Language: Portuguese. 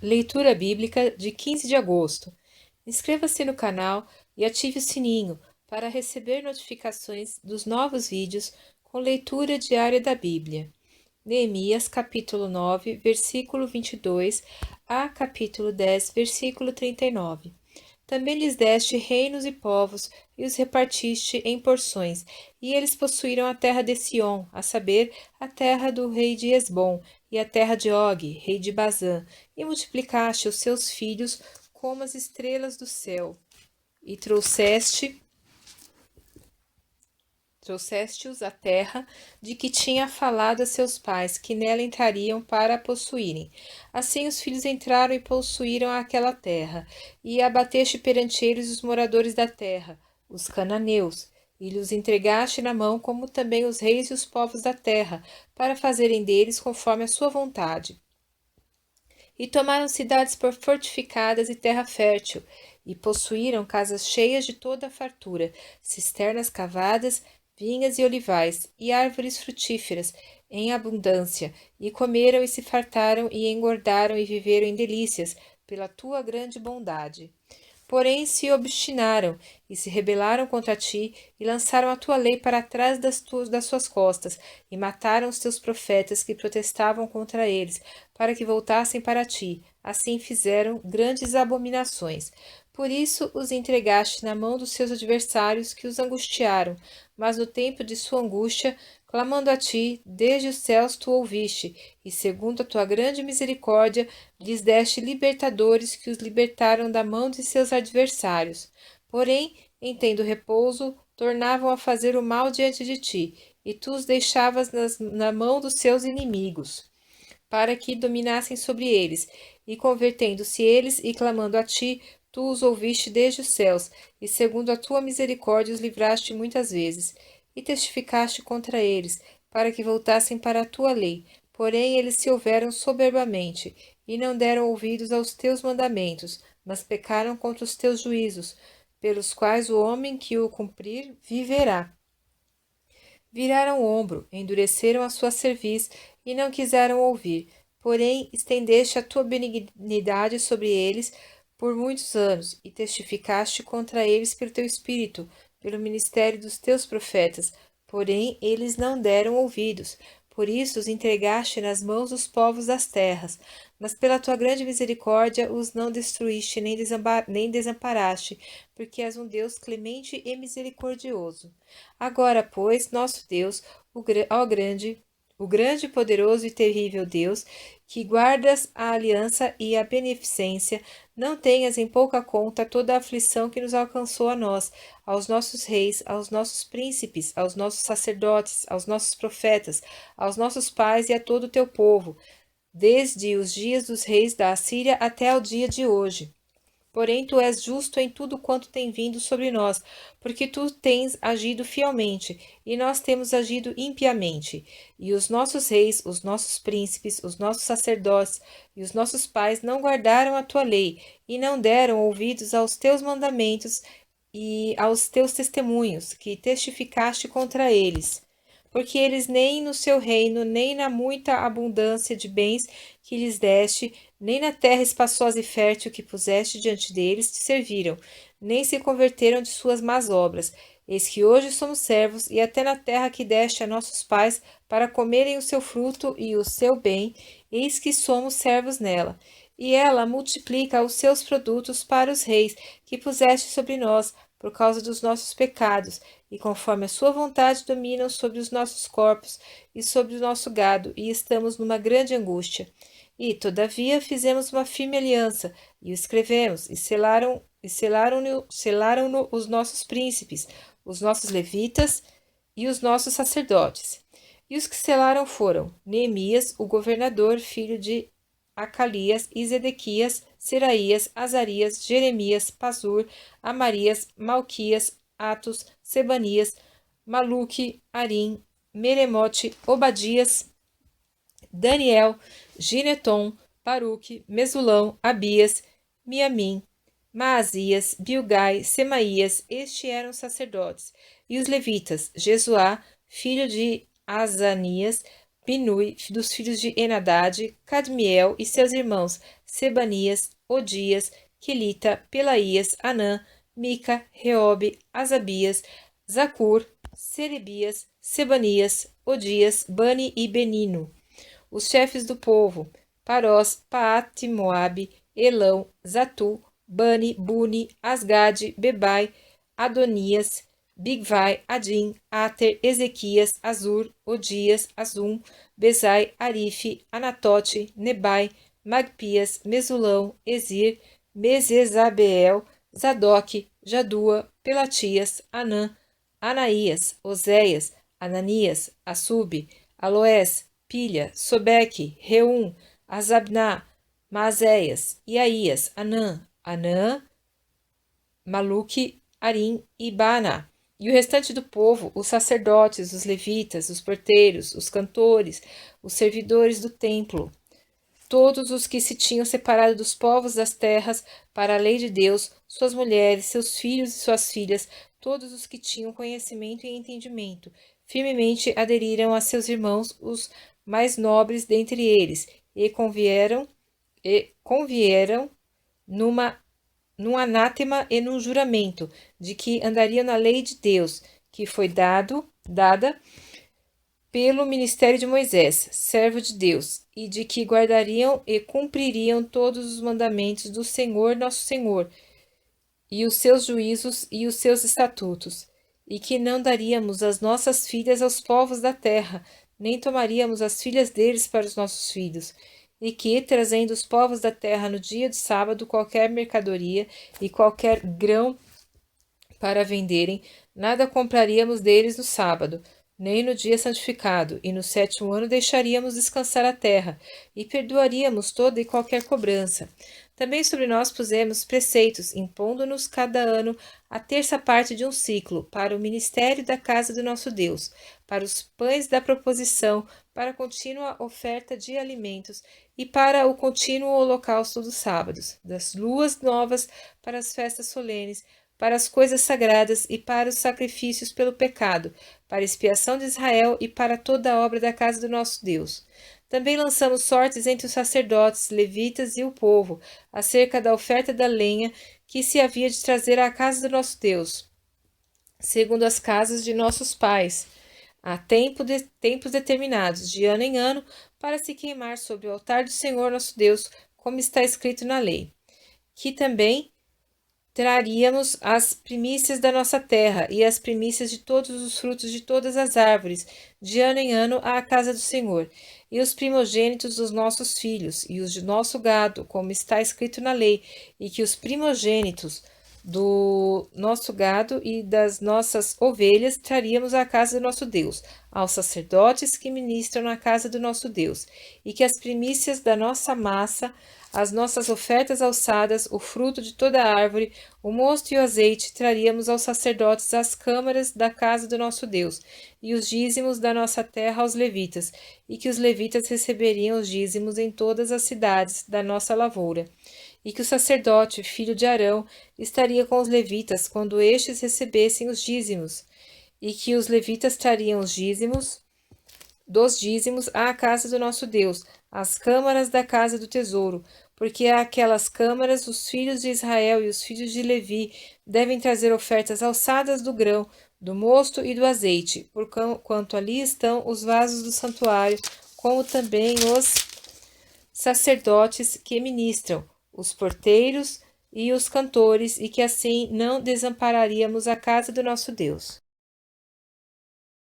Leitura Bíblica de 15 de agosto. Inscreva-se no canal e ative o sininho para receber notificações dos novos vídeos com leitura diária da Bíblia. Neemias, capítulo 9, versículo 22 a capítulo 10, versículo 39. Também lhes deste reinos e povos, e os repartiste em porções, e eles possuíram a terra de Sion, a saber, a terra do rei de Hesbom, e a terra de Og, rei de Bazã, e multiplicaste os seus filhos como as estrelas do céu, e trouxeste-os à terra de que tinha falado a seus pais, que nela entrariam para a possuírem. Assim os filhos entraram e possuíram aquela terra, e abateste perante eles os moradores da terra, os cananeus, e lhes entregaste na mão, como também os reis e os povos da terra, para fazerem deles conforme a sua vontade. E tomaram cidades fortificadas e terra fértil, e possuíram casas cheias de toda a fartura, cisternas cavadas, vinhas e olivais, e árvores frutíferas em abundância, e comeram e se fartaram, e engordaram e viveram em delícias, pela tua grande bondade. Porém se obstinaram e se rebelaram contra ti, e lançaram a tua lei para trás das suas costas, e mataram os teus profetas que protestavam contra eles, para que voltassem para ti. Assim fizeram grandes abominações. Por isso os entregaste na mão dos seus adversários, que os angustiaram. Mas no tempo de sua angústia, clamando a ti, desde os céus tu ouviste, e segundo a tua grande misericórdia, lhes deste libertadores que os libertaram da mão de seus adversários. Porém, em tendo repouso, tornavam a fazer o mal diante de ti, e tu os deixavas na mão dos seus inimigos, para que dominassem sobre eles. E convertendo-se eles e clamando a ti, tu os ouviste desde os céus, e segundo a tua misericórdia os livraste muitas vezes, e testificaste contra eles, para que voltassem para a tua lei. Porém eles se houveram soberbamente, e não deram ouvidos aos teus mandamentos, mas pecaram contra os teus juízos, pelos quais o homem que o cumprir viverá. Viraram o ombro, endureceram a sua cerviz e não quiseram ouvir. Porém, estendeste a tua benignidade sobre eles por muitos anos, e testificaste contra eles pelo teu espírito, pelo ministério dos teus profetas. Porém, eles não deram ouvidos. Por isso os entregaste nas mãos dos povos das terras. Mas pela tua grande misericórdia os não destruíste nem desamparaste, porque és um Deus clemente e misericordioso. Agora, pois, nosso Deus, o grande, poderoso e terrível Deus, que guardas a aliança e a beneficência, não tenhas em pouca conta toda a aflição que nos alcançou a nós, aos nossos reis, aos nossos príncipes, aos nossos sacerdotes, aos nossos profetas, aos nossos pais e a todo o teu povo, desde os dias dos reis da Assíria até ao dia de hoje. Porém, tu és justo em tudo quanto tem vindo sobre nós, porque tu tens agido fielmente, e nós temos agido impiamente. E os nossos reis, os nossos príncipes, os nossos sacerdotes e os nossos pais não guardaram a tua lei, e não deram ouvidos aos teus mandamentos e aos teus testemunhos, que testificaste contra eles. Porque eles nem no seu reino, nem na muita abundância de bens que lhes deste, nem na terra espaçosa e fértil que puseste diante deles te serviram, nem se converteram de suas más obras. Eis que hoje somos servos, e até na terra que deste a nossos pais, para comerem o seu fruto e o seu bem, eis que somos servos nela. E ela multiplica os seus produtos para os reis, que puseste sobre nós, por causa dos nossos pecados, e conforme a sua vontade dominam sobre os nossos corpos e sobre o nosso gado, e estamos numa grande angústia. E, todavia, fizemos uma firme aliança, e o escrevemos, e selaram-no os nossos príncipes, os nossos levitas e os nossos sacerdotes. E os que selaram foram Neemias, o governador, filho de Acalias, e Zedequias, Seraías, Azarias, Jeremias, Pazur, Amarias, Malquias, Atos, Sebanias, Maluque, Arim, Meremote, Obadias, Daniel, Gineton, Baruque, Mesulão, Abias, Miamim, Maasias, Bilgai, Semaías, estes eram sacerdotes. E os levitas, Jesuá, filho de Azanias, Binui, dos filhos de Enadade, Cadmiel e seus irmãos, Sebanias, Odias, Quelita, Pelaías, Anã, Mica, Reobe, Asabias, Zacur, Serebias, Sebanias, Odias, Bani e Benino. Os chefes do povo, Parós, Paate, Moabe, Elão, Zatu, Bani, Buni, Asgade, Bebai, Adonias, Bigvai, Adim, Ater, Ezequias, Azur, Odias, Azum, Bezai, Arife, Anatote, Nebai, Magpias, Mesulão, Ezir, Mesezabeel, Zadok, Jadua, Pelatias, Anã, Anaías, Oséias, Ananias, Assub, Aloés, Pilha, Sobeque, Reum, Azabná, Maazéias, Iaías, Anã, Maluque, Arim e Baná. E o restante do povo, os sacerdotes, os levitas, os porteiros, os cantores, os servidores do templo, todos os que se tinham separado dos povos das terras para a lei de Deus, suas mulheres, seus filhos e suas filhas, todos os que tinham conhecimento e entendimento, firmemente aderiram a seus irmãos, os mais nobres dentre eles, e convieram num anátema e num juramento, de que andariam na lei de Deus, que foi dada pelo ministério de Moisés, servo de Deus, e de que guardariam e cumpririam todos os mandamentos do Senhor nosso Senhor, e os seus juízos e os seus estatutos, e que não daríamos as nossas filhas aos povos da terra, nem tomaríamos as filhas deles para os nossos filhos, e que, trazendo os povos da terra no dia de sábado qualquer mercadoria e qualquer grão para venderem, nada compraríamos deles no sábado, nem no dia santificado, e no 7º ano deixaríamos descansar a terra, e perdoaríamos toda e qualquer cobrança. Também sobre nós pusemos preceitos, impondo-nos cada ano a terça parte de um ciclo, para o ministério da casa do nosso Deus, para os pães da proposição, para a contínua oferta de alimentos, e para o contínuo holocausto dos sábados, das luas novas, para as festas solenes, para as coisas sagradas e para os sacrifícios pelo pecado, para a expiação de Israel e para toda a obra da casa do nosso Deus. Também lançamos sortes entre os sacerdotes, levitas e o povo, acerca da oferta da lenha que se havia de trazer à casa do nosso Deus, segundo as casas de nossos pais, a tempos determinados, de ano em ano, para se queimar sobre o altar do Senhor nosso Deus, como está escrito na lei. Que também traríamos as primícias da nossa terra e as primícias de todos os frutos de todas as árvores, de ano em ano, à casa do Senhor, e os primogênitos dos nossos filhos, e os de nosso gado, como está escrito na lei, e que os primogênitos do nosso gado e das nossas ovelhas traríamos à casa do nosso Deus, aos sacerdotes que ministram na casa do nosso Deus, e que as primícias da nossa massa, as nossas ofertas alçadas, o fruto de toda a árvore, o mosto e o azeite, traríamos aos sacerdotes às câmaras da casa do nosso Deus, e os dízimos da nossa terra aos levitas, e que os levitas receberiam os dízimos em todas as cidades da nossa lavoura, e que o sacerdote, filho de Arão, estaria com os levitas quando estes recebessem os dízimos, e que os levitas trariam os dízimos à casa do nosso Deus, às câmaras da casa do tesouro, porque àquelas câmaras os filhos de Israel e os filhos de Levi devem trazer ofertas alçadas do grão, do mosto e do azeite, porquanto ali estão os vasos do santuário, como também os sacerdotes que ministram, os porteiros e os cantores, e que assim não desampararíamos a casa do nosso Deus.